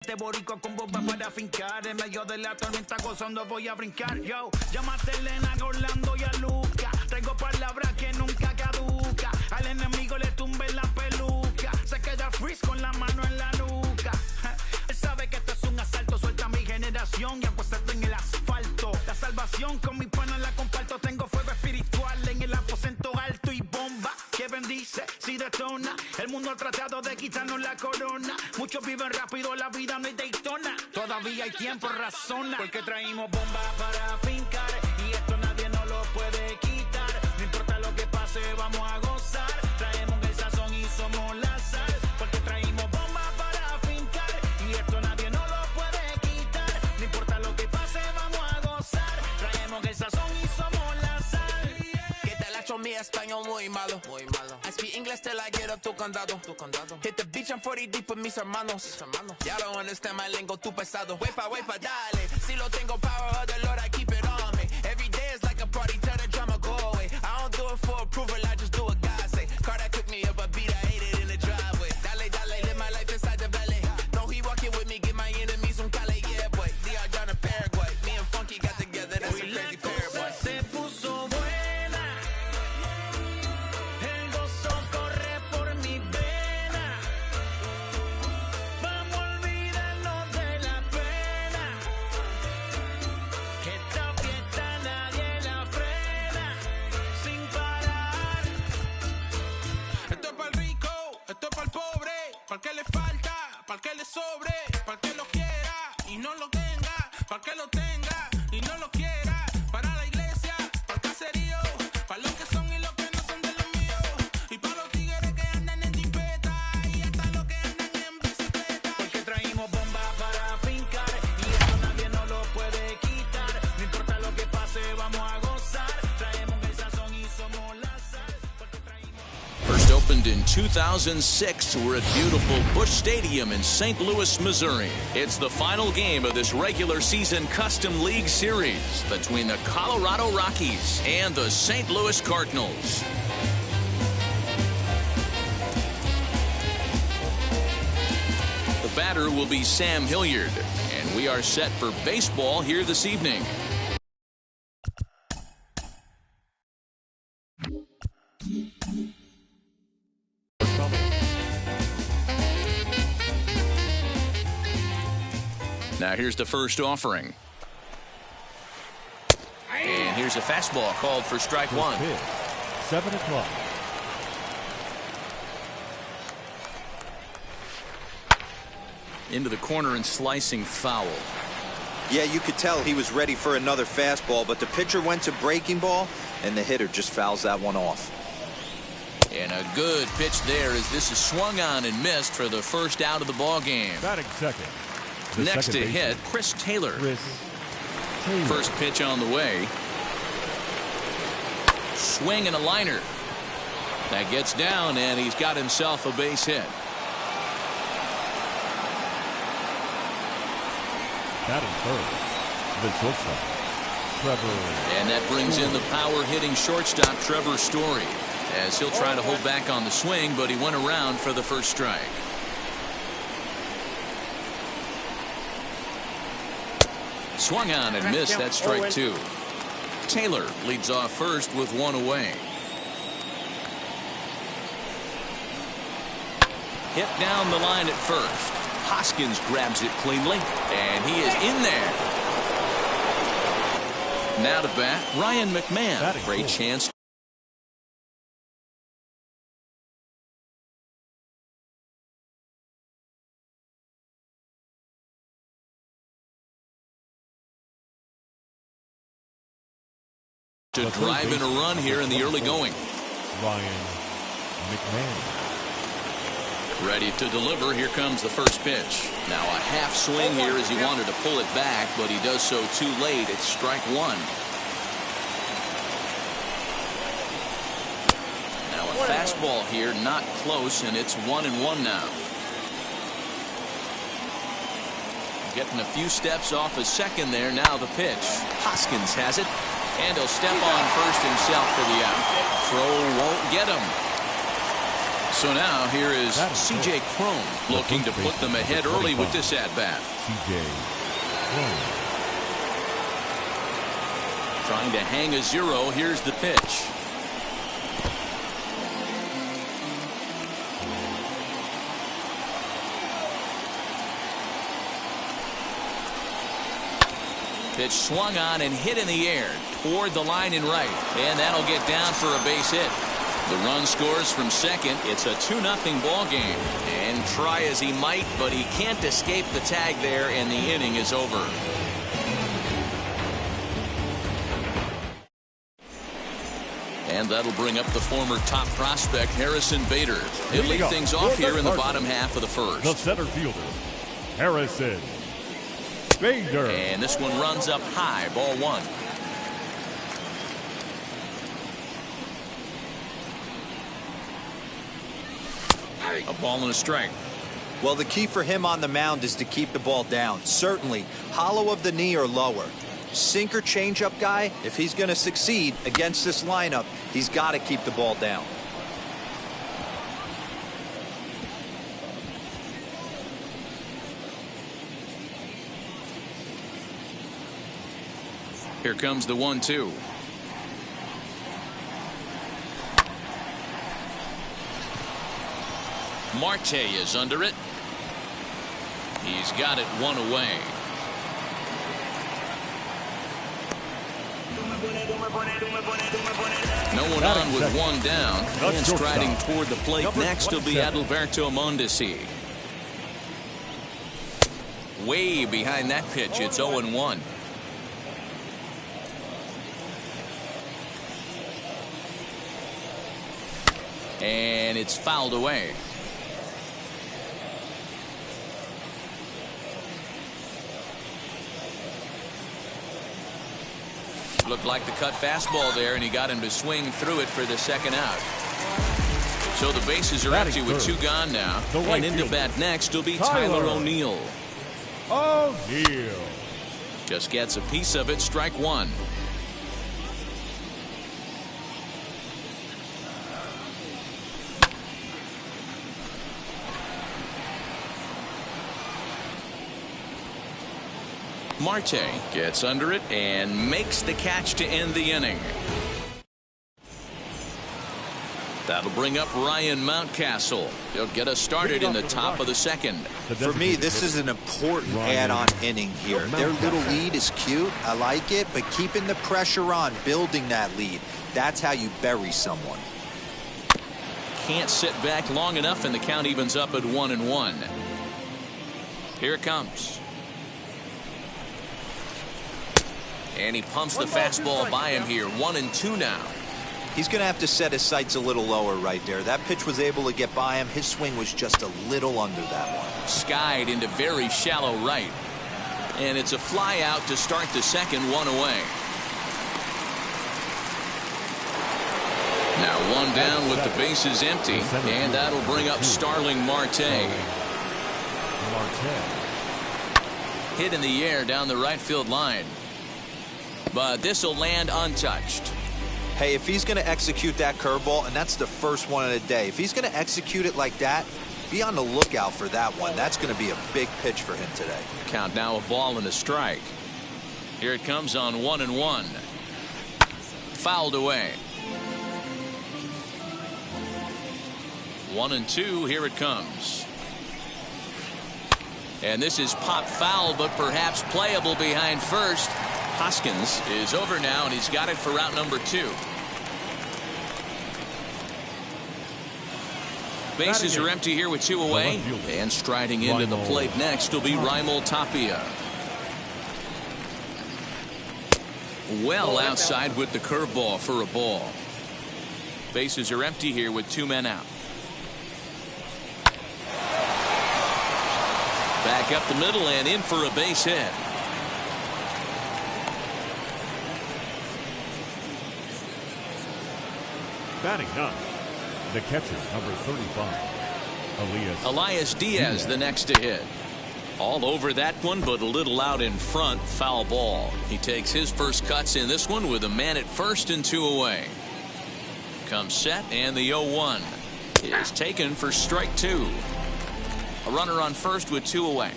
Este boricua con bomba para fincar. En medio de la tormenta gozando voy a brincar. Yo, llámate a Elena, a Orlando y a Luca. Traigo palabras que nunca caduca. Al enemigo le tumbe la peluca. Se queda freeze con la mano en la nuca. Él sabe que esto es un asalto. Suelta mi generación y apuéstate en el asfalto. La salvación con mi pana la comparto. Tengo fuego espiritual en el aposento alto y bomba que bendice si detona. El mundo ha tratado de quitarnos la corona. Muchos viven rápido, la vida no es Daytona. Todavía hay tiempo, razona. Porque traímos bomba para fincar. Y esto nadie nos lo puede quitar. No importa lo que pase, vamos a gozar. Traemos el sazón y somos la sal. Porque traímos bomba para fincar. Y esto nadie nos lo puede quitar. No importa lo que pase, vamos a gozar. Traemos el sazón y somos la sal. Que te la mi español muy malo. I speak English till I get up tu condado. Hit the beach, I'm 40 deep with mis hermanos. Ya don't understand my lingo, tu pesado. Wepa, dale. Si lo tengo power of the Lord, I keep it on me. Every day is like a party, tell the drama go away. I don't do it for approval, I just do what God say. Car that cooked me up a beat, I ate it in the driveway. Dale, live my life inside the valley. No, he walking with me, get my enemies un cale, yeah, boy. DR down in Paraguay. Me and Funky got together, that's a crazy pair, boy. Se puso buena. El gozo corre por mi vena. Vamos a olvidarnos de la pena. Que esta fiesta nadie la frena. Sin parar. Esto es para el rico, esto es para el pobre. Para el que le falta, para el que le sobre. Para el que lo quiera y no lo tenga. Para el que lo tenga y no lo quiera. Para la iglesia, para el caserío. Para los que son y los que no son de los míos. Y para los tigres que andan en jipeta. Y hasta los que andan en bicicleta. Porque traímos bomba para fincar. Y esto nadie nos lo puede quitar. No importa lo que pase, vamos a gozar. Traemos el sazón y somos la sal. Porque traímos... First opened in 2006, we're at beautiful Busch Stadium in St. Louis, Missouri. It's the final game of this regular season Custom League Series between the Colorado Rockies and the St. Louis Cardinals. The batter will be Sam Hilliard, and we are set for baseball here this evening. Now here's the first offering. And here's a fastball called for strike one. 7 o'clock. Into the corner and slicing foul. Yeah, you could tell he was ready for another fastball, but the pitcher went to breaking ball, and the hitter just fouls that one off. And a good pitch there as this is swung on and missed for the first out of the ball game. Batting second. Next to hit, Chris Taylor. First pitch on the way. Swing and a liner. That gets down, and he's got himself a base hit. Batting third, the shortstop, Trevor. And that brings in the power-hitting shortstop, Trevor Story, as he'll try to hold back on the swing, but he went around for the first strike. Swung on and missed. That's strike two. Taylor leads off first with one away. Hit down the line at first. Hoskins grabs it cleanly, and he is in there. Now to bat, Ryan McMahon. Great chance to drive in a run here in the early going. Ryan McMahon. Ready to deliver. Here comes the first pitch. Now a half swing here as he wanted to pull it back, but he does so too late. It's strike one. Now a fastball here, not close, and it's 1-1 now. Getting a few steps off his second there. Now the pitch. Hoskins has it, and he'll step on first himself for the out. Throw won't get him. So now here is C.J. Cron looking to put them ahead early with this at-bat. C.J. Cron. Trying to hang a 0. Here's the pitch. Pitch swung on and hit in the air toward the line and right. And that'll get down for a base hit. The run scores from second. It's a 2-0 ball game. And try as he might, but he can't escape the tag there, and the inning is over. And that'll bring up the former top prospect, Harrison Bader. He'll lead things off here in the bottom half of the first. The center fielder, Harrison Bader. And this one runs up high, ball 1. A ball and a strike. Well, the key for him on the mound is to keep the ball down. Certainly, hollow of the knee or lower. Sinker changeup guy, if he's going to succeed against this lineup, he's got to keep the ball down. Here comes the 1-2. Marte is under it. He's got it 1 away. No one on with 1 down. And striding toward the plate next will be Adalberto Mondesi. Way behind that pitch. It's 0-1. And it's fouled away. Looked like the cut fastball there, and he got him to swing through it for the second out. So the bases are empty with 2 gone now. And into bat next will be Tyler O'Neill. Just gets a piece of it, strike 1. Marte gets under it and makes the catch to end the inning. That'll bring up Ryan Mountcastle. He'll get us started in the top of the second. For me, this is an important add-on inning here. Their little lead is cute. I like it, but keeping the pressure on, building that lead, that's how you bury someone. Can't sit back long enough, and the count evens up at 1-1. Here it comes. And he pumps the fastball by him here. 1-2 now. He's going to have to set his sights a little lower right there. That pitch was able to get by him. His swing was just a little under that one. Skied into very shallow right. And it's a fly out to start the second, 1 away. Now 1 down with the bases empty. And that'll bring up Starling Marte. Hit in the air down the right field line. But this will land untouched. Hey, if he's going to execute that curveball, and that's the first one of the day, if he's going to execute it like that, be on the lookout for that one. That's going to be a big pitch for him today. Count now a ball and a strike. Here it comes on 1-1. Fouled away. 1-2. Here it comes. And this is pop foul, but perhaps playable behind first. Hoskins is over now, and he's got it for route number 2. Bases are empty here with 2 away. And striding into the plate next will be Raimel Tapia. Well outside with the curveball for a ball. Bases are empty here with 2 men out. Back up the middle and in for a base hit. Batting 9, the catcher, number 35, Elias Diaz, the next to hit. All over that one, but a little out in front. Foul ball. He takes his first cuts in this one with a man at first and 2 away. Comes set and the 0-1. is taken for strike 2. A runner on first with 2 away.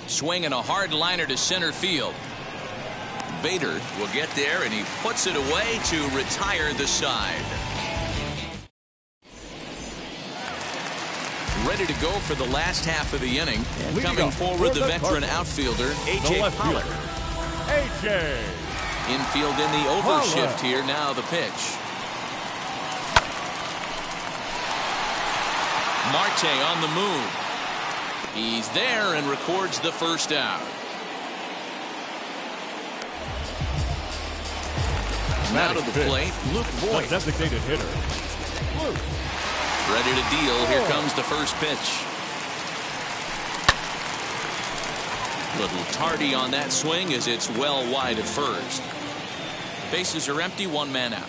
Swinging a hard liner to center field. Bader will get there, and he puts it away to retire the side. Ready to go for the last half of the inning. And coming forward, the veteran outfielder, A.J. Pollock. A.J. Infield in the overshift here. Now the pitch. Marte on the move. He's there and records the first out. Now to the plate, Luke Voigt. Designated hitter. Luke. Ready to deal. Here comes the first pitch. Little tardy on that swing as it's well wide of first. Bases are empty, 1 man out.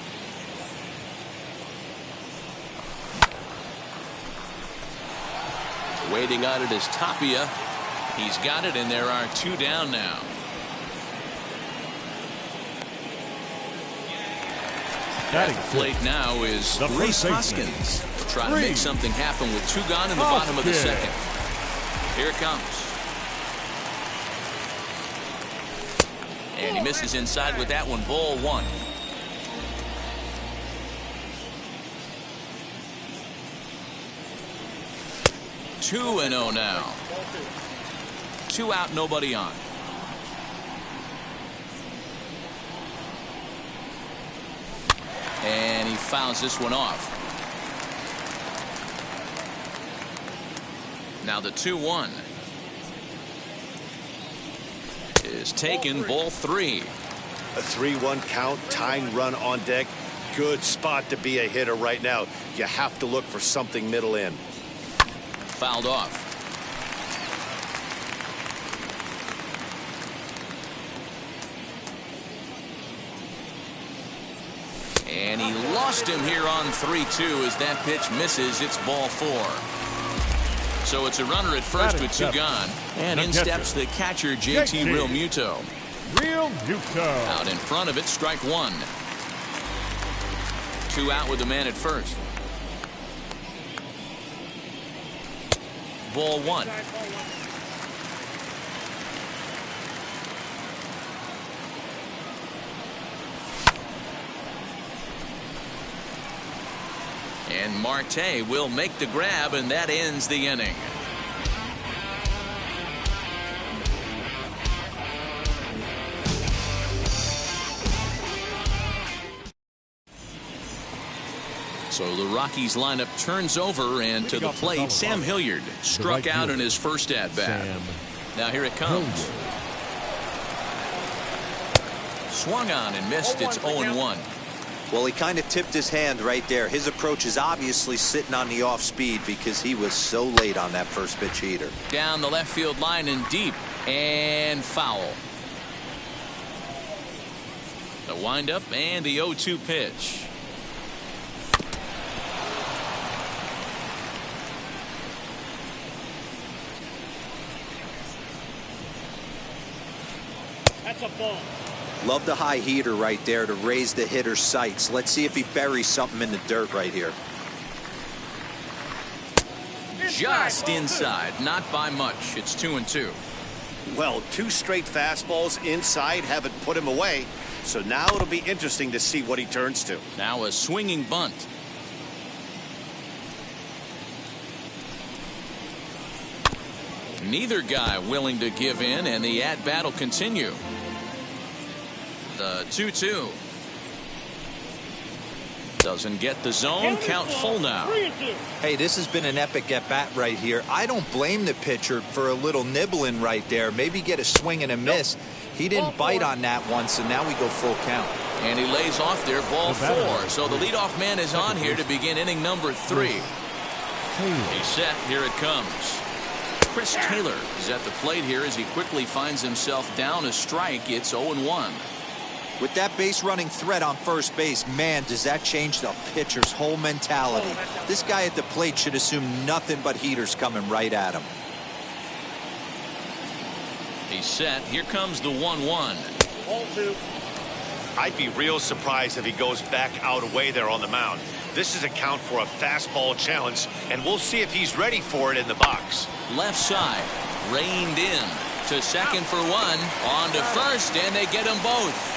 Waiting on it is Tapia. He's got it, and there are 2 down now. At the plate now is Rhys Hoskins. Trying to make something happen with 2 gone in the bottom of the second. Here it comes. And he misses inside with that one. Ball 1. Two and 0 now. 2 out, nobody on. And he fouls this one off. Now the 2-1 is taken. Ball 3. A 3-1 count, tying run on deck. Good spot to be a hitter right now. You have to look for something middle in. Fouled off. And he lost him here on 3-2 as that pitch misses. It's ball 4. So it's a runner at first with 2 gone. And in steps the catcher, JT Realmuto. Out in front of it, strike 1. 2 out with the man at first. Ball 1. And Marte will make the grab, and that ends the inning. So the Rockies lineup turns over, and to the plate, Sam Hilliard struck out in his first at-bat. Now here it comes. Swung on and missed. It's 0-1. Well, he kind of tipped his hand right there. His approach is obviously sitting on the off speed because he was so late on that first pitch heater. Down the left field line and deep, and foul. The windup and the 0-2 pitch. That's a ball. Love the high heater right there to raise the hitter's sights. Let's see if he buries something in the dirt right here. Just inside, not by much. It's 2-2. Well, 2 straight fastballs inside haven't put him away. So now it'll be interesting to see what he turns to. Now a swinging bunt. Neither guy willing to give in, and the at-bat will continue. The 2-2. Doesn't get the zone. Count full now. Hey, this has been an epic at-bat right here. I don't blame the pitcher for a little nibbling right there. Maybe get a swing and a miss. He didn't bite on that one, so now we go full count. And he lays off there, ball 4. So the leadoff man is on here to begin inning number 3. He's set. Here it comes. Chris Taylor is at the plate here as he quickly finds himself down a strike. It's 0-1. With that base running threat on first base, man, does that change the pitcher's whole mentality. This guy at the plate should assume nothing but heaters coming right at him. He's set. Here comes the 1-1. I'd be real surprised if he goes back out away there on the mound. This is a count for a fastball challenge, and we'll see if he's ready for it in the box. Left side, reined in to second for one, on to first, and they get them both.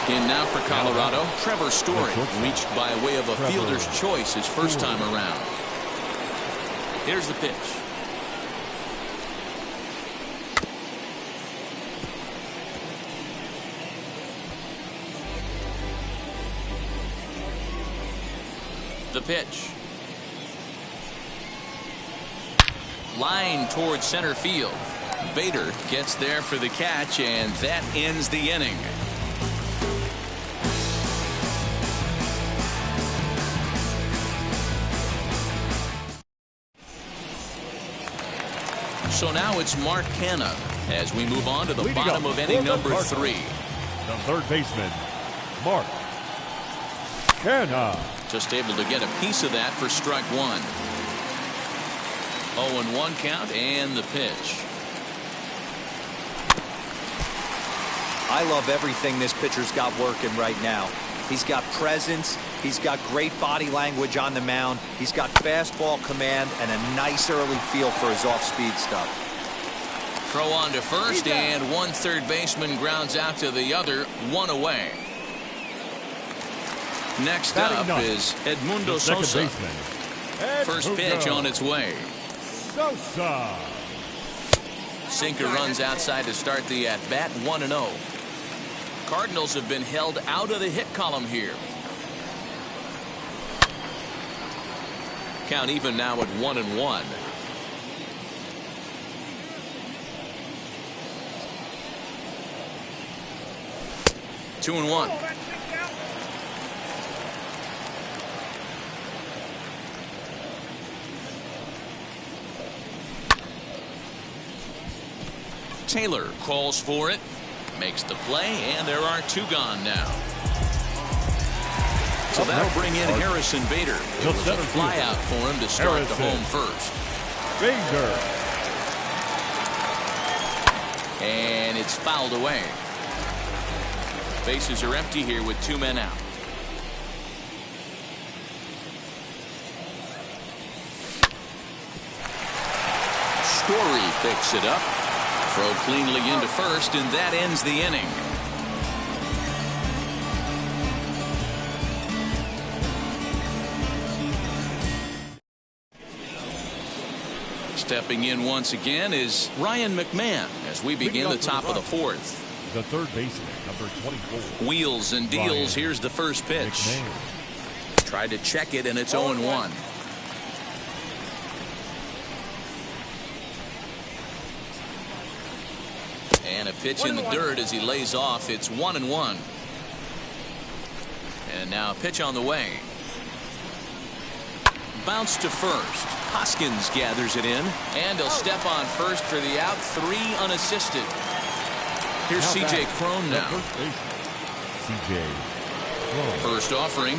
In now for Colorado, Trevor Story, reached by way of a fielder's choice his first time around. Here's the pitch. The pitch. Line towards center field. Bader gets there for the catch, and that ends the inning. So now it's Mark Canha as we move on to the bottom of inning number 3. The third baseman, Mark Canha. Just able to get a piece of that for strike one. 0-1 count and the pitch. I love everything this pitcher's got working right now. He's got presence. He's got great body language on the mound. He's got fastball command and a nice early feel for his off-speed stuff. Throw on to first, and one third baseman grounds out to the other, one away. Next up is Edmundo Sosa. First pitch on its way. Sosa. Sinker runs outside to start the at-bat, 1-0. Cardinals have been held out of the hit column here. Count even now at 1-1. Two and one. Taylor calls for it, makes the play, and there are two gone now. So that'll bring in Harrison Bader. It was a fly out for him to start the home first. Bader. And it's fouled away. Bases are empty here with two men out. Story picks it up. Throw cleanly into first, and that ends the inning. Stepping in once again is Ryan McMahon as we begin the top of the fourth. The third baseman, number 24. Wheels and deals. Here's the first pitch. McMahon. Tried to check it, and it's 0-1. And a pitch in the dirt as he lays off. It's 1-1. And now a pitch on the way. Bounce to first. Hoskins gathers it in, and he'll step on first for the out. 3 unassisted. Here's C.J. Cron now. C.J. Cron. First offering.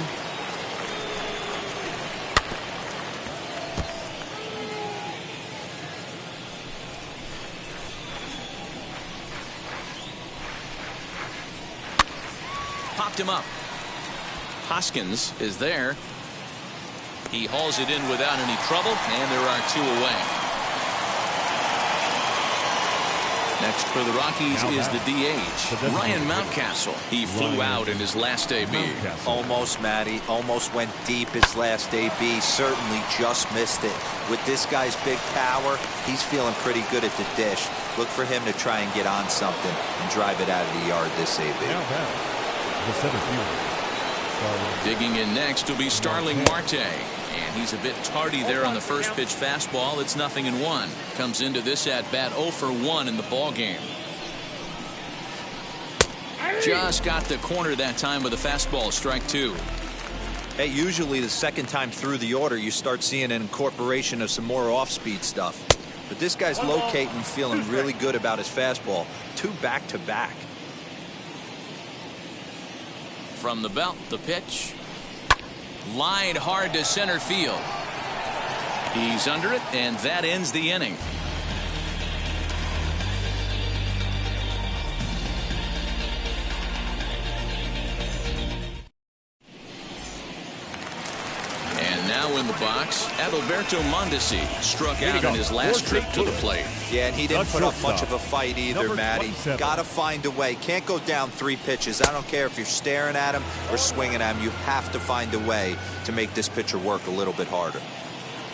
Popped him up. Hoskins is there. He hauls it in without any trouble, and there are 2 away. Next for the Rockies is the DH, Ryan Mountcastle. He flew out in his last AB. Almost, Matty. Almost went deep his last AB. Certainly just missed it. With this guy's big power, he's feeling pretty good at the dish. Look for him to try and get on something and drive it out of the yard this AB. The center fielder. Digging in next will be Starling Marte. And he's a bit tardy there on the first pitch fastball. It's 0-1. Comes into this at bat 0 for 1 in the ball game. Just got the corner that time with a fastball, strike 2. Hey, usually the second time through the order you start seeing an incorporation of some more off-speed stuff. But this guy's locating, feeling really good about his fastball. 2 back-to-back. From the belt, the pitch. Line hard to center field. He's under it, and that ends the inning. Now in the box, Adalberto Mondesi struck out in his last trip to the plate. Yeah, and he didn't put up much of a fight either, Matty. Got to find a way. Can't go down 3 pitches. I don't care if you're staring at him or swinging at him. You have to find a way to make this pitcher work a little bit harder.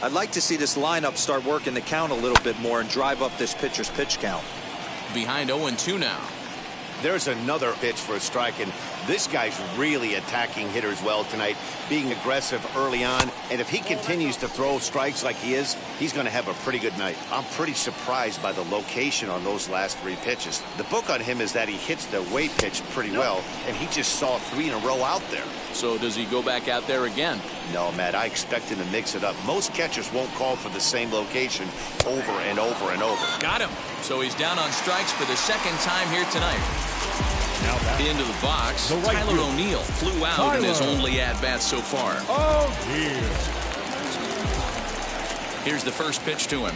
I'd like to see this lineup start working the count a little bit more and drive up this pitcher's pitch count. Behind 0-2 now. There's another pitch for a strike, and this guy's really attacking hitters well tonight, being aggressive early on. And if he continues to throw strikes like he is, he's going to have a pretty good night. I'm pretty surprised by the location on those last 3 pitches. The book on him is that he hits the way pitch pretty well, and he just saw 3 in a row out there. So does he go back out there again? No, Matt, I expect him to mix it up. Most catchers won't call for the same location over and over and over. Got him. So he's down on strikes for the second time here tonight. Now back Into the box, the right Tyler field. O'Neill flew out in his only at-bat so far. Oh, dear. Here's the first pitch to him.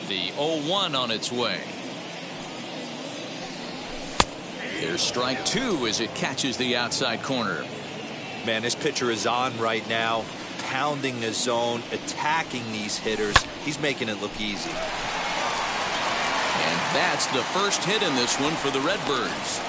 The 0-1 on its way. Here's strike 2 as it catches the outside corner. Man, this pitcher is on right now, pounding the zone, attacking these hitters. He's making it look easy. And that's the first hit in this one for the Redbirds.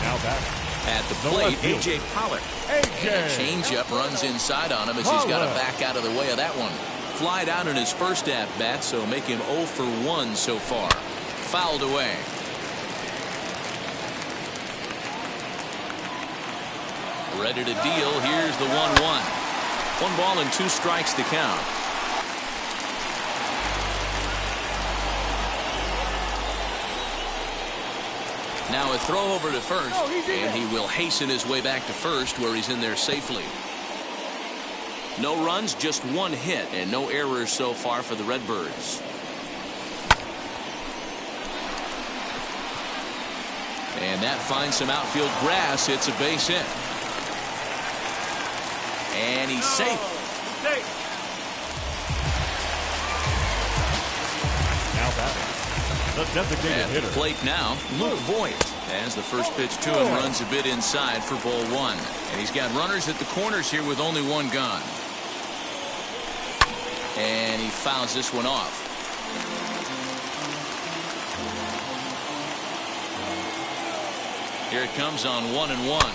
Now back. At the The plate, left field. A.J. Pollock. A.J. Changeup runs inside on him as he's got to back out of the way of that one. Flied out in his first at-bat, so make him 0 for 1 so far. Fouled away. Ready to deal. Here's the 1-1. 1 ball and 2 strikes to count. Now a throw over to first, and he will hasten his way back to first where he's in there safely. No runs, just 1 hit, and no errors so far for the Redbirds. And that finds some outfield grass. It's a base hit. And he's safe. Now back. The designated At the hitter. plate now, Luke Voigt. As the first pitch to him runs a bit inside for ball 1. And he's got runners at the corners here with only 1 gone. And he fouls this one off. Here it comes on 1-1.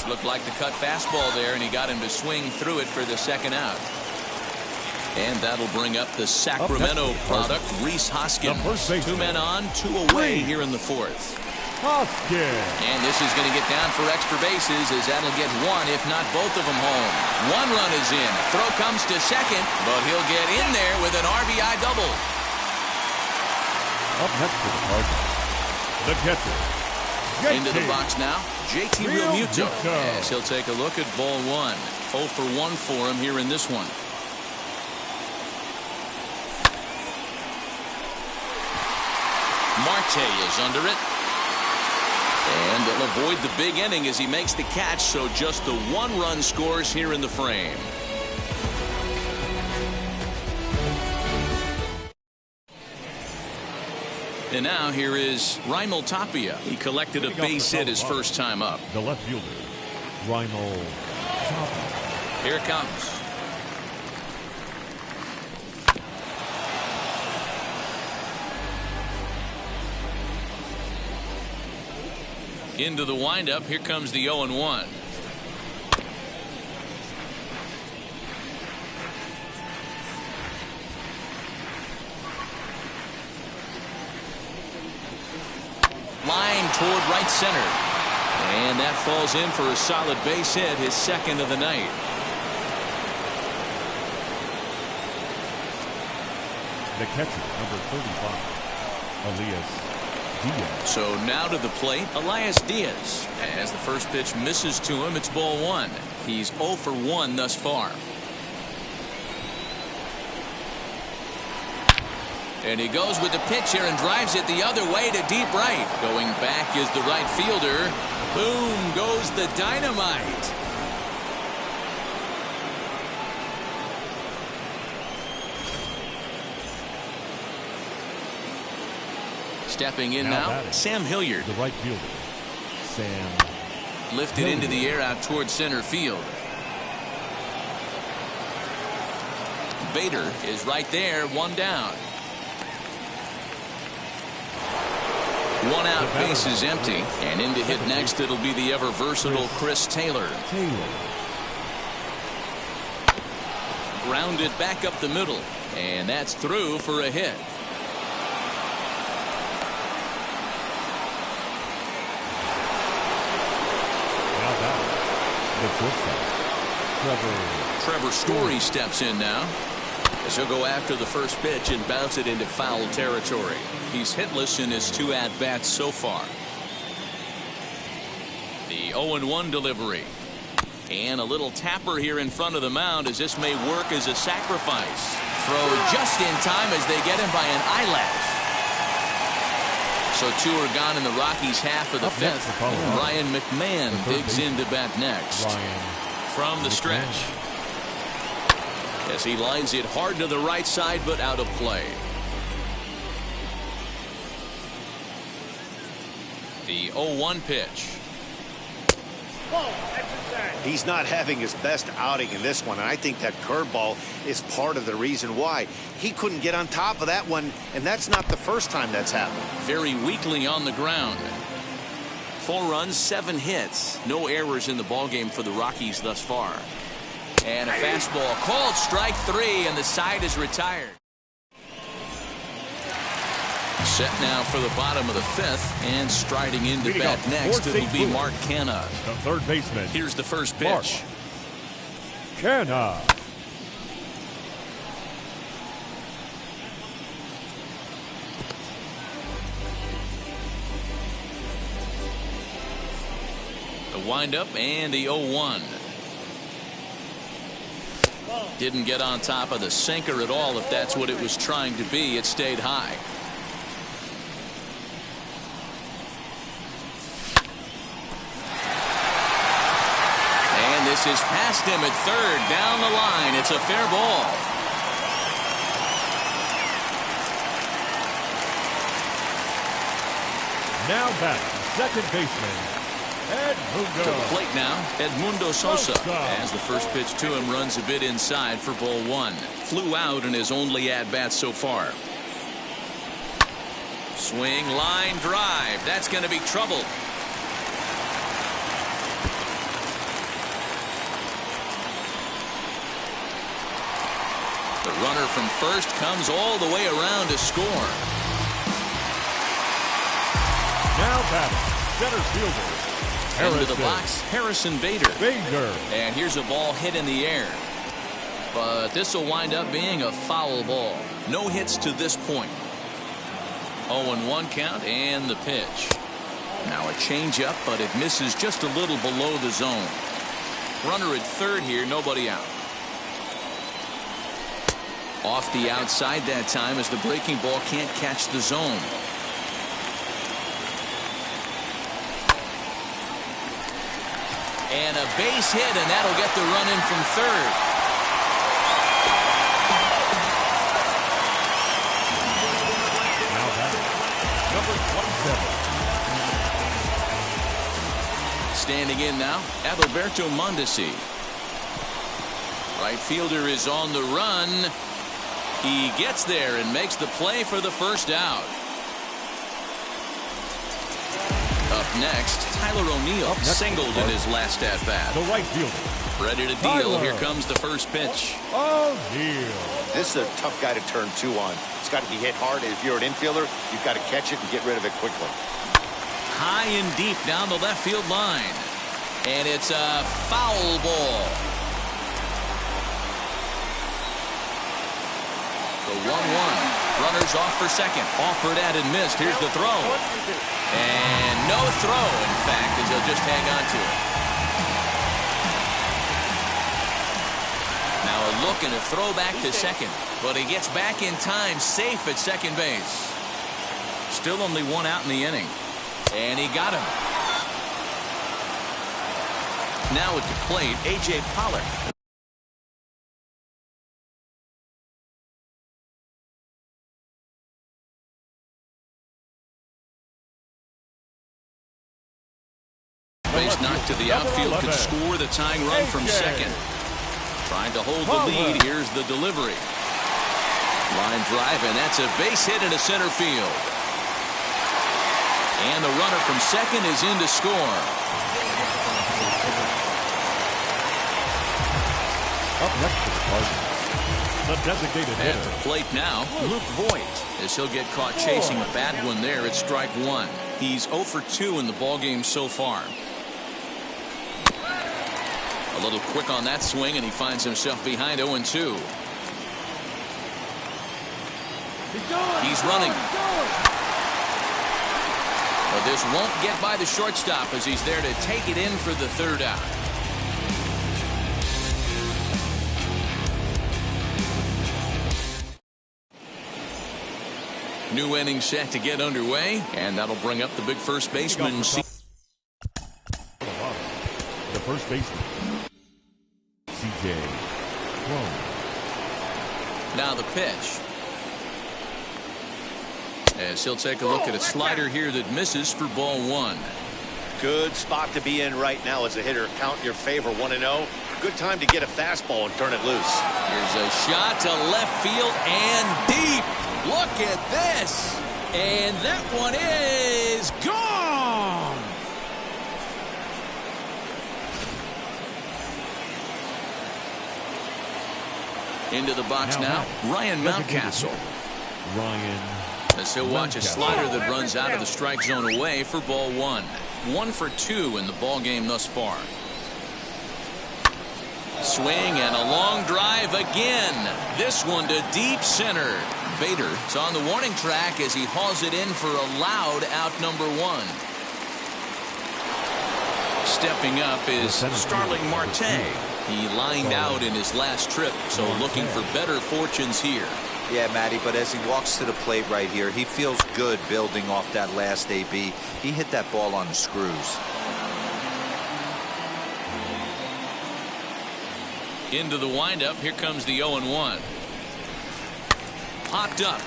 Looked like the cut fastball there, and he got him to swing through it for the second out. And that'll bring up the Sacramento product, Rhys Hoskins. 2 men on, 2 away here in the 4th. Hoskins. And this is going to get down for extra bases as that'll get 1, if not both of them home. 1 run is in. Throw comes to second, but he'll get in there with an RBI double. Up next for the Cardinals, the catcher. Into the box now, JT Realmuto, Realmuto. as he'll take a look at ball 1. 0 for 1 for him here in this one. Marte is under it. And they'll avoid the big inning as he makes the catch, so just the 1 run scores here in the frame. And now here is Raimel Tapia. He collected a base hit his first time up. The left fielder, Raimel Tapia. Here it comes. Into the windup. Here comes the 0-1. Line toward right center. And that falls in for a solid base hit, his second of the night. The catcher, number 35, Elias Diaz. So now to the plate, Elias Diaz. As the first pitch misses to him, it's ball 1. He's 0 for 1 thus far. And he goes with the pitch here and drives it the other way to deep right. Going back is the right fielder. Boom goes the dynamite. Stepping in now Sam Hilliard. The right fielder, Sam. Lifted into the air out towards center field. Bader is right there, one down. One out, base is empty, and in to hit next it'll be the ever versatile Chris Taylor. Grounded back up the middle, and that's through for a hit. Now back, Trevor Story steps in now. As he'll go after the first pitch and bounce it into foul territory. He's hitless in his 2 at-bats so far. The 0-1 delivery. And a little tapper here in front of the mound as this may work as a sacrifice. Throw just in time as they get him by an eyelash. So 2 are gone in the Rockies' half of the 5th. Ryan McMahon digs into bat next. From the stretch. As he lines it hard to the right side, but out of play. The 0-1 pitch. He's not having his best outing in this one, and I think that curveball is part of the reason why. He couldn't get on top of that one, and that's not the first time that's happened. Very weakly on the ground. 4 runs, 7 hits. No errors in the ballgame for the Rockies thus far. And a fastball called strike 3, and the side is retired. Set now for the bottom of the 5th, and striding into bat next it'll be Mark Canha. The third baseman. Here's the first pitch. Canha. The windup and the 0-1. Didn't get on top of the sinker at all. If that's what it was trying to be, it stayed high. And this is past him at third, down the line. It's a fair ball. Now back, second baseman, Edmundo. To the plate now, Edmundo Sosa. As the first pitch to him runs a bit inside for ball 1. Flew out in his only at-bat so far. Swing, line, drive. That's going to be trouble. The runner from first comes all the way around to score. Now batting, center fielder. Into the box, Harrison Bader. And here's a ball hit in the air. But this will wind up being a foul ball. No hits to this point. 0-1 count and the pitch. Now a changeup, but it misses just a little below the zone. Runner at third here, nobody out. Off the outside that time as the breaking ball can't catch the zone. And a base hit, and that'll get the run in from third. Now batting, number 27. Standing in now, Adalberto Mondesi. Right fielder is on the run. He gets there and makes the play for the first out. Up next, Tyler O'Neill singled in his last at-bat. The right fielder. Ready to deal. Here comes the first pitch. O'Neill. This is a tough guy to turn 2 on. It's got to be hit hard. If you're an infielder, you've got to catch it and get rid of it quickly. High and deep down the left field line. And it's a foul ball. The 1-1. Runners off for second. Offered at and missed. Here's the throw. And no throw, in fact, as he'll just hang on to it. Now a Looking to throw back to second, but he gets back in time, safe at second base. Still only one out in the inning, and he got him. Now at the plate, A.J. Pollock. Base knocked to the outfield, could score the tying run from second. Trying to hold the lead. Here's the delivery. Line drive, and that's a base hit into center field. And the runner from second is in to score. Up next to the Cardinals, the designated hitter. At the plate now, Luke Voigt, as he'll get caught chasing a bad one there at strike one. He's 0 for 2 in the ballgame so far. A little quick on that swing, and he finds himself behind 0-2. He's running. But this won't get by the shortstop as he's there to take it in for the third out. New inning set to get underway, and that'll bring up the big first baseman. The first baseman, C.J. Now the pitch. As he'll take a look at a slider here that misses for ball one. Good spot to be in right now as a hitter. Count your favor, 1-0. Good time to get a fastball and turn it loose. Here's a shot to left field and deep. Look at this. And that one is gone. Into the box now, Ryan Mountcastle. As he'll watch a slider that runs out of the strike zone away for ball one. 1 for 2 in the ball game thus far. Swing and a long drive again. This one to deep center. Bader is on the warning track as he hauls it in for a loud out number 1. Stepping up is Starling Marte. He lined out in his last trip, so looking for better fortunes here. Yeah, Matty, but as he walks to the plate right here, he feels good building off that last AB. He hit that ball on the screws. Into the windup, here comes the 0-1. Popped up.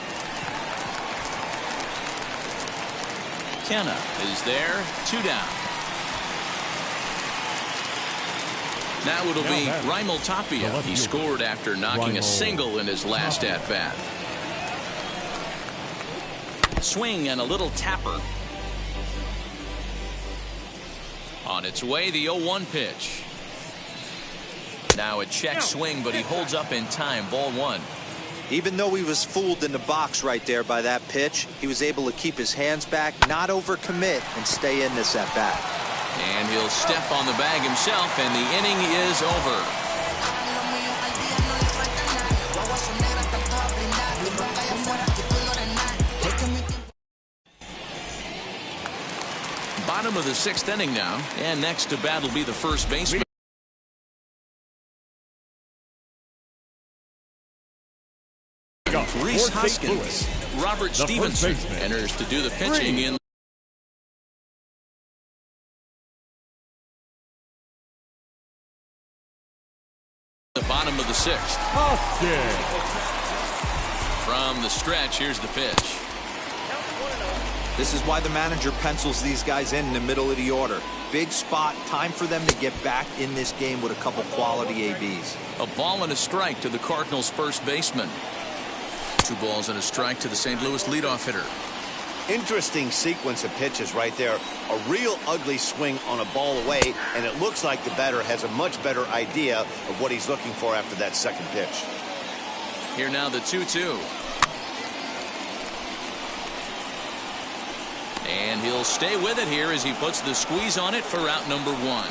Kenna is there, 2 down. Now it'll be Raimel Tapia. He scored after knocking a single in his last at-bat. Swing and a little tapper. On its way, the 0-1 pitch. Now a check swing, but he holds up in time. Ball 1. Even though he was fooled in the box right there by that pitch, he was able to keep his hands back, not overcommit, and stay in this at-bat. And he'll step on the bag himself, and the inning is over. Bottom of the 6th inning now, and next to bat will be the first baseman. Reese Hoskins. Robert Stevenson enters to do the pitching in the bottom of the 6th. From the stretch, here's the pitch. This is why the manager pencils these guys in the middle of the order. Big spot, time for them to get back in this game with a couple quality ABs. A ball and a strike to the Cardinals' first baseman. 2 balls and a strike to the St. Louis leadoff hitter. Interesting sequence of pitches right there. A real ugly swing on a ball away, and it looks like the batter has a much better idea of what he's looking for after that second pitch. Here now the 2-2. And he'll stay with it here as he puts the squeeze on it for out number 1.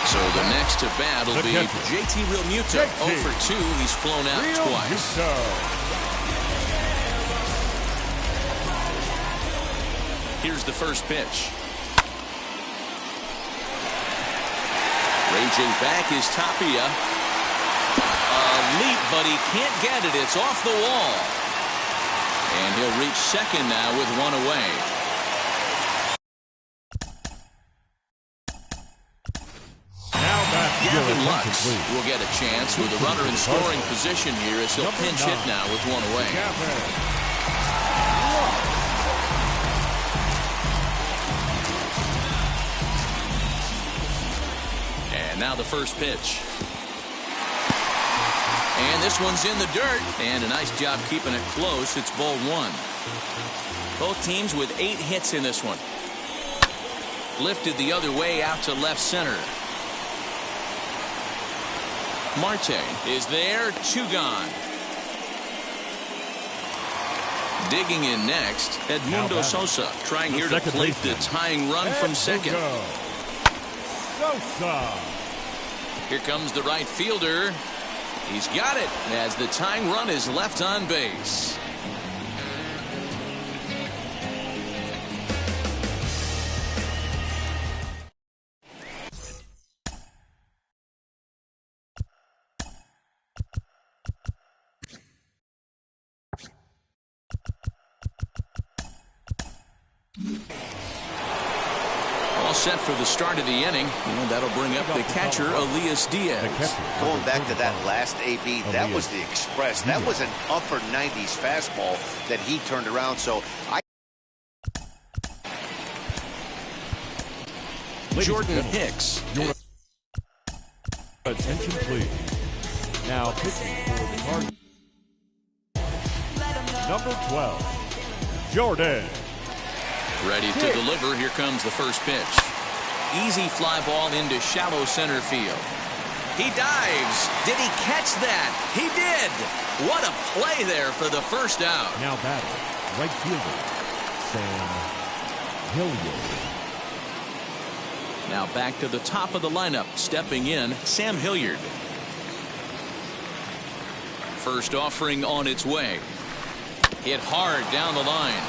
So the next to bat will be JT Realmuto. 0 for 2. He's flown out twice. Here's the first pitch. Raging back is Tapia. A leap, but he can't get it. It's off the wall. And he'll reach second now with one away. Gavin Lux will get a chance with a runner in scoring position here as he'll pinch hit now with one away. And now the first pitch. And this one's in the dirt. And a nice job keeping it close. It's ball one. Both teams with 8 hits in this one. Lifted the other way out to left center. Marte is there, 2 gone. Digging in next, Edmundo Sosa trying here to plate the tying run from second. Sosa. Here comes the right fielder. He's got it as the tying run is left on base. All set for the start of the inning, and that'll bring up the catcher, Elias Diaz. Going back to that last AB, that was the express. That was an upper 90s fastball that he turned around. So Jordan Hicks. Attention, please. Now pitching for the Cardinals. Number 12, Jordan. Ready to deliver. Here comes the first pitch. Easy fly ball into shallow center field. He dives. Did he catch that? He did. What a play there for the first out. Now batting, right fielder, Sam Hilliard. Now back to the top of the lineup. Stepping in, Sam Hilliard. First offering on its way. Hit hard down the line.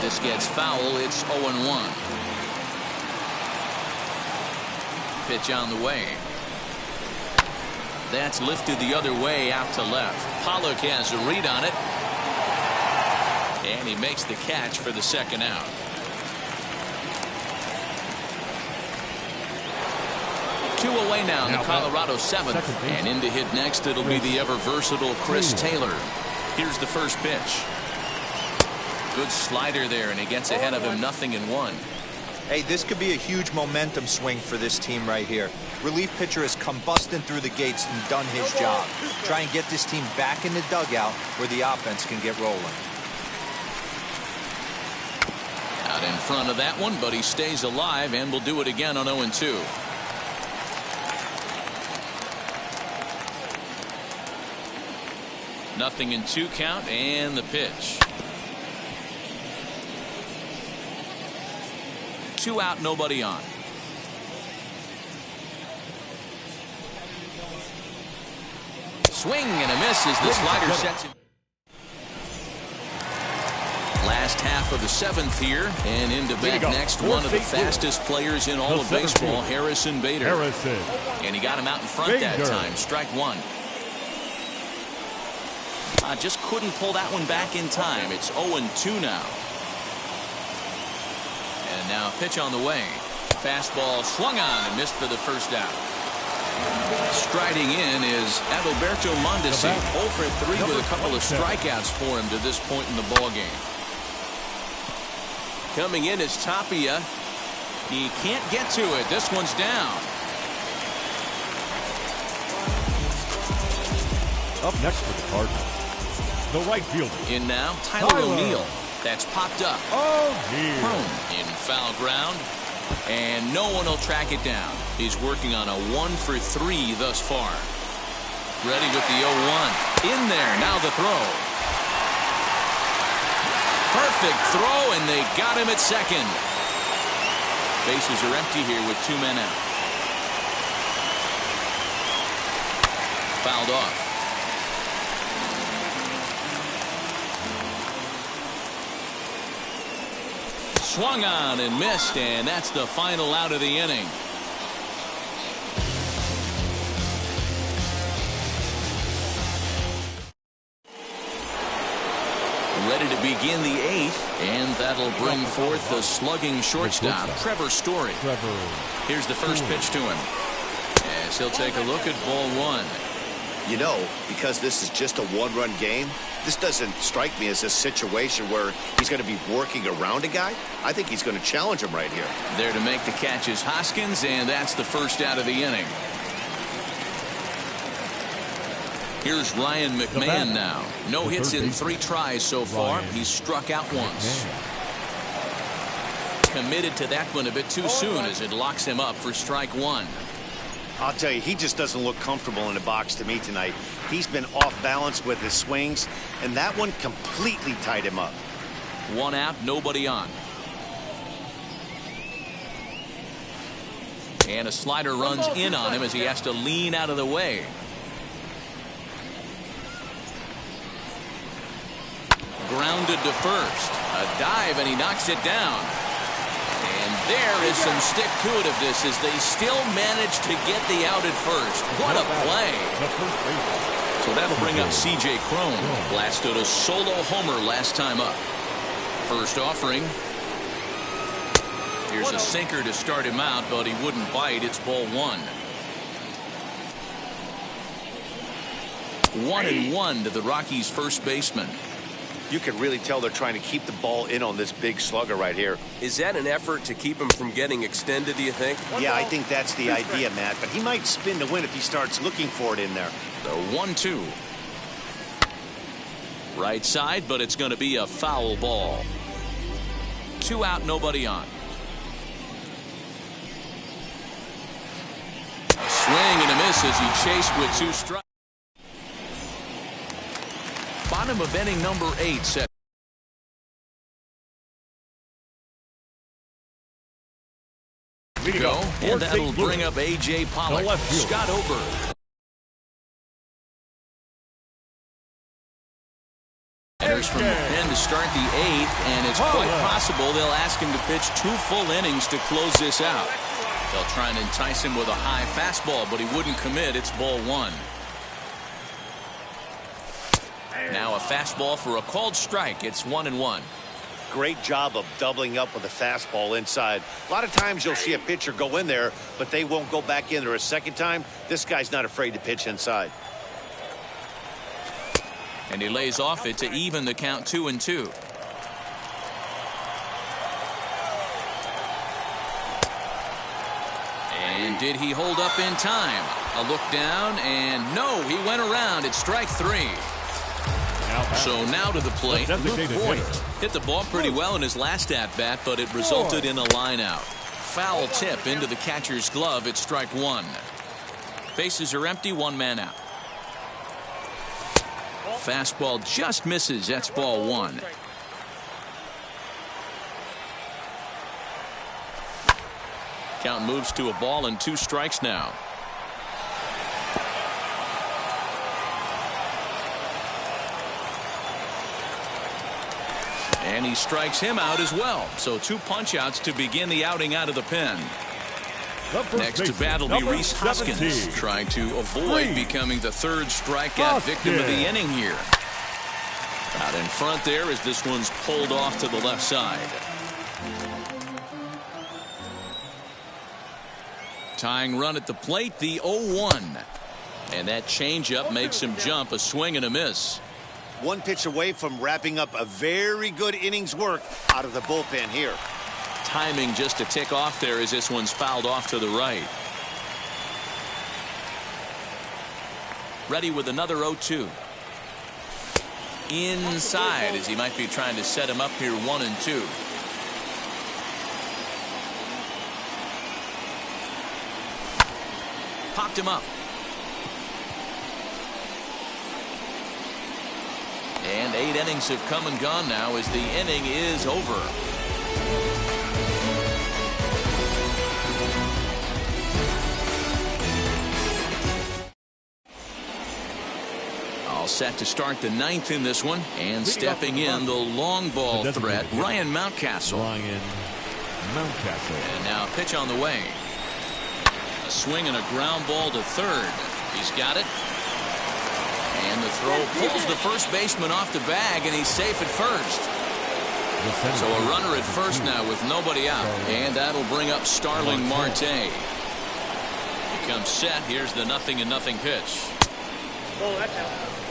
This gets foul. It's 0-1. Pitch on the way. That's lifted the other way out to left. Pollock has a read on it. And he makes the catch for the second out. Two away now in the Colorado 7th. And in to hit next, it'll be the ever-versatile Chris Taylor. Here's the first pitch. Good slider there, and he gets ahead of him 0-1. Hey, this could be a huge momentum swing for this team right here. Relief pitcher has come busting through the gates and done his job. Try and get this team back in the dugout where the offense can get rolling. Out in front of that one, but he stays alive and will do it again on 0-2. Nothing in 2 count, and the pitch. 2 out, nobody on. Swing and a miss as the slider sets him. Last half of the 7th here, and into bat next, one of the fastest players in all of baseball, Harrison Bader. And he got him out in front that time. Strike one. Just couldn't pull that one back in time. It's 0-2 now. And now pitch on the way. Fastball swung on and missed for the first out. Striding in is Adalberto Mondesi. 0 for 3 with a couple of strikeouts for him to this point in the ballgame. Coming in is Tapia. He can't get to it. This one's down. Up next for the Cardinals, the right fielder. In now, Tyler O'Neill. That's popped up. Prone in foul ground. And no one will track it down. He's working on a 1 for 3 thus far. Ready with the 0-1. In there. Now the throw. Perfect throw, and they got him at second. Bases are empty here with 2 men out. Fouled off. Swung on and missed, and that's the final out of the inning. ready to begin the 8th, and that'll bring forth the slugging shortstop, Trevor Story. Here's the first pitch to him, as he'll take a look at ball 1. You know, because this is just a one-run game, this doesn't strike me as a situation where he's going to be working around a guy. I think he's going to challenge him right here. There to make the catch is Hoskins, and that's the first out of the inning. Here's Ryan McMahon now. No hits in 3 tries so far. He's struck out once. Committed to that one a bit too soon as it locks him up for strike 1. I'll tell you, he just doesn't look comfortable in the box to me tonight. He's been off balance with his swings, and that one completely tied him up. 1 out, nobody on. And a slider runs in on him as he has to lean out of the way. Grounded to first. A dive, and he knocks it down. And there is some stick-to-itiveness as they still manage to get the out at first. What a play. So that'll bring up C.J. Cron. Blasted a solo homer last time up. First offering. Here's a sinker to start him out, but he wouldn't bite. It's ball 1. 1-1 to the Rockies' first baseman. You can really tell they're trying to keep the ball in on this big slugger right here. Is that an effort to keep him from getting extended, do you think? Yeah, I think that's the idea, Matt. But he might spin to win if he starts looking for it in there. The 1-2. Right side, but it's going to be a foul ball. 2 out, nobody on. A swing and a miss as he chased with 2 strikes. Bottom of inning number 8 set. Go, and that'll bring up A.J. Pollock. Scott Oberg. Enters from the pen to start the 8th, and it's quite possible they'll ask him to pitch 2 full innings to close this out. They'll try and entice him with a high fastball, but he wouldn't commit. It's ball 1. Now a fastball for a called strike. It's 1-1. Great job of doubling up with a fastball inside. A lot of times you'll see a pitcher go in there, but they won't go back in there a second time. This guy's not afraid to pitch inside. And he lays off it to even the count 2-2. And did he hold up in time? A look down, and no, he went around. It's strike 3. So now to the plate, Luke Voigt hit the ball pretty well in his last at-bat, but it resulted in a line-out. Foul tip into the catcher's glove. It's strike 1. Bases are empty, 1 man out. Fastball just misses. That's ball 1. Count moves to a ball and 2 strikes now. And he strikes him out as well. So 2 punch-outs to begin the outing out of the pen. Next to bat will be Rhys Hoskins, trying to avoid becoming the 3rd strikeout victim of the inning here. Out in front there as this one's pulled off to the left side. Tying run at the plate, the 0-1. And that changeup makes him jump, a swing and a miss. 1 pitch away from wrapping up a very good innings work out of the bullpen here. Timing just to tick off there as this one's fouled off to the right. Ready with another 0-2. Inside as he might be trying to set him up here 1-2. Popped him up. And 8 innings have come and gone now as the inning is over. All set to start the 9th in this one. And stepping in the long ball threat, Ryan Mountcastle. And now a pitch on the way. A swing and a ground ball to 3rd. He's got it. And And the throw pulls the first baseman off the bag, and he's safe at first. So a runner at first now with nobody out. And that'll bring up Starling Marte. He comes set. Here's the 0-0 pitch.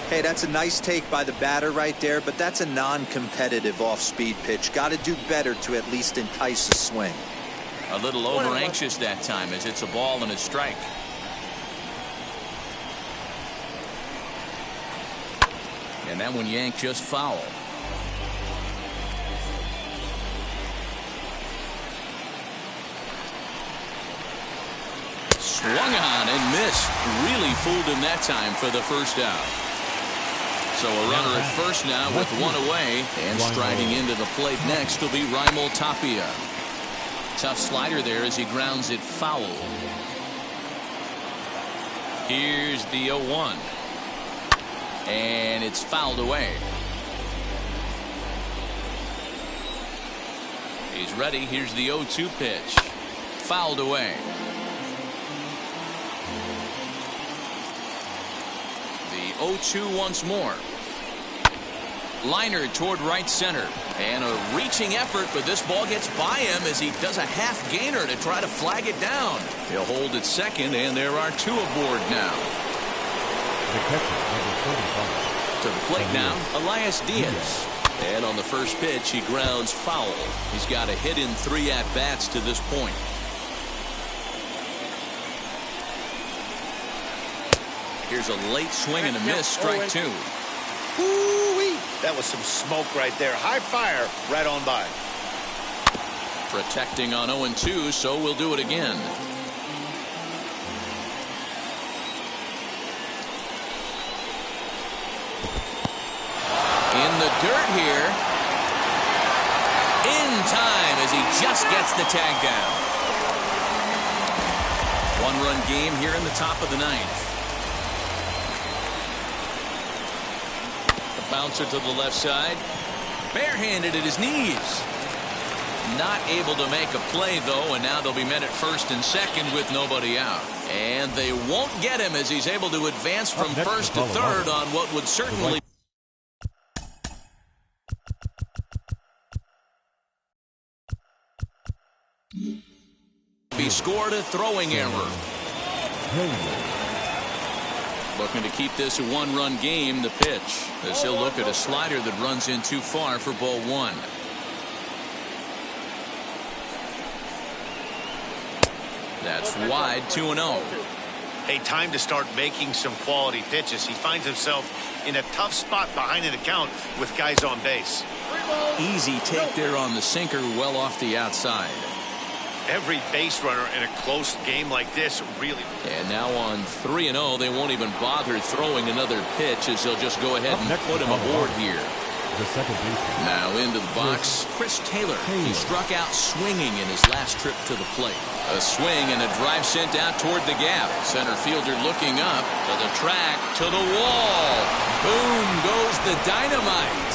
Hey, that's a nice take by the batter right there, but that's a non-competitive off-speed pitch. Got to do better to at least entice a swing. A little over-anxious that time as it's a ball and a strike. And that one yanked just foul. Swung on and missed. Really fooled him that time for the first out. So a runner at first now with one away. And striding into the plate next will be Raimel Tapia. Tough slider there as he grounds it foul. Here's the 0-1. And it's fouled away. He's ready. Here's the 0-2 pitch. Fouled away. The 0-2 once more. Liner toward right center. And a reaching effort, but this ball gets by him as he does a half gainer to try to flag it down. He'll hold at second, and there are two aboard now. The catcher, number 45. To the plate now, Elias Diaz. And on the first pitch, he grounds foul. He's got a hit in 3 at-bats to this point. Here's a late swing and a miss, strike 2. Ooh-wee. That was some smoke right there. High fire right on by. Protecting on 0-2, so we'll do it again. In the dirt here. In time as he just gets the tag down. 1-run game here in the top of the 9th. The bouncer to the left side. Barehanded at his knees. Not able to make a play, though, and now they'll be men at first and second with nobody out. And they won't get him as he's able to advance from first to third on what would certainly be scored a throwing error. Looking to keep this a 1-run game. The pitch as he'll look at a slider that runs in too far for ball 1. That's wide. 2-0. Hey, time to start making some quality pitches. He finds himself in a tough spot behind an account with guys on base. Easy take there on the sinker, well off the outside. Every base runner in a close game like this really. And now on 3-0, they won't even bother throwing another pitch as they'll just go ahead and put him aboard here. The second baseman. Now into the box, Chris Taylor. He struck out swinging in his last trip to the plate. A swing and a drive sent out toward the gap. Center fielder looking up to the track, to the wall. Boom goes the dynamite.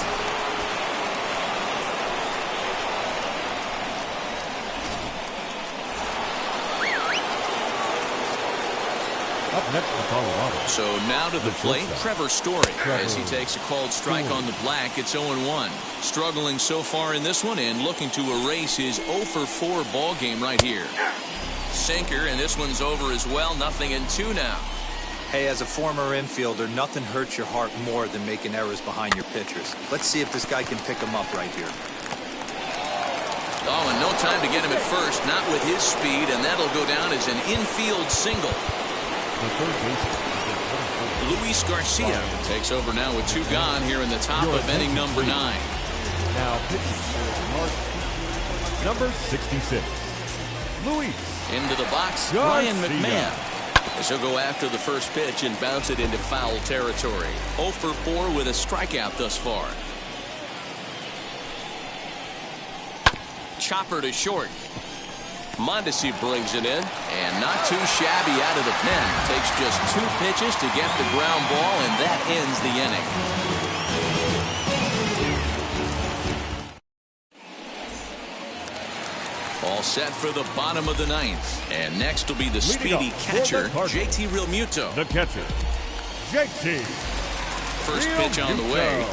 Up next for Colorado. So now to the plate, Trevor Story. As he takes a called strike on the black, it's 0-1. Struggling so far in this one and looking to erase his 0-for-4 ball game right here. Sinker, and this one's over as well. 0-2 now. Hey, as a former infielder, nothing hurts your heart more than making errors behind your pitchers. Let's see if this guy can pick them up right here. Oh, and no time to get him at first. Not with his speed, and that'll go down as an infield single. The third baseman. Luis Garcia takes over now with 2 gone here in the top of inning number 9. Now pitching number 66. Luis. Into the box, Garcia. Ryan McMahon. As he'll go after the first pitch and bounce it into foul territory. 0-for-4 with a strikeout thus far. Chopper to short. Mondesi brings it in, and not too shabby out of the pen. Takes just 2 pitches to get the ground ball, and that ends the inning. All set for the bottom of the 9th. And next will be the speedy catcher, JT Realmuto. The catcher, JT First pitch on the way.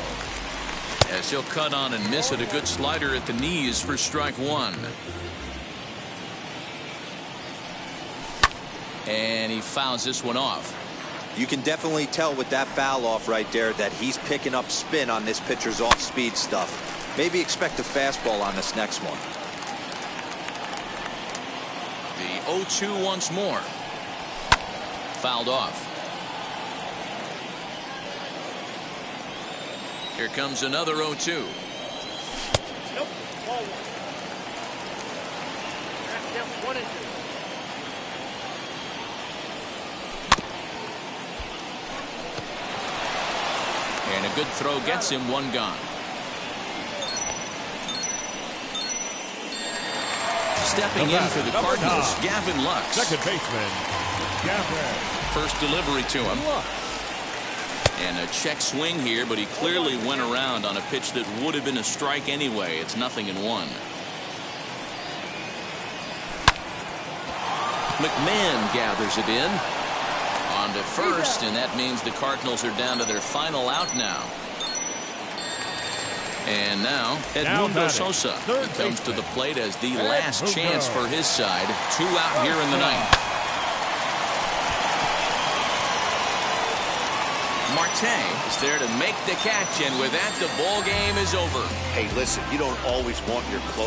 As he'll cut on and miss it. A good slider at the knees for strike one. And he fouls this one off. You can definitely tell with that foul off right there that he's picking up spin on this pitcher's off-speed stuff. Maybe expect a fastball on this next one. The 0-2 once more. Fouled off. Here comes another 0-2. Nope. Ball one. Down 1-2. And a good throw gets him one gone. Stepping in for the Cardinals, Gavin Lux. Second baseman, Gavin. First delivery to him. And a check swing here, but he clearly went around on a pitch that would have been a strike anyway. It's 0-1. McMahon gathers it in. On to first, and that means the Cardinals are down to their final out now. And now Edmundo Sosa comes to the plate as the last chance for his side. 2 out here in the ninth. Marte is there to make the catch, and with that, the ball game is over. Hey, listen, you don't always want your close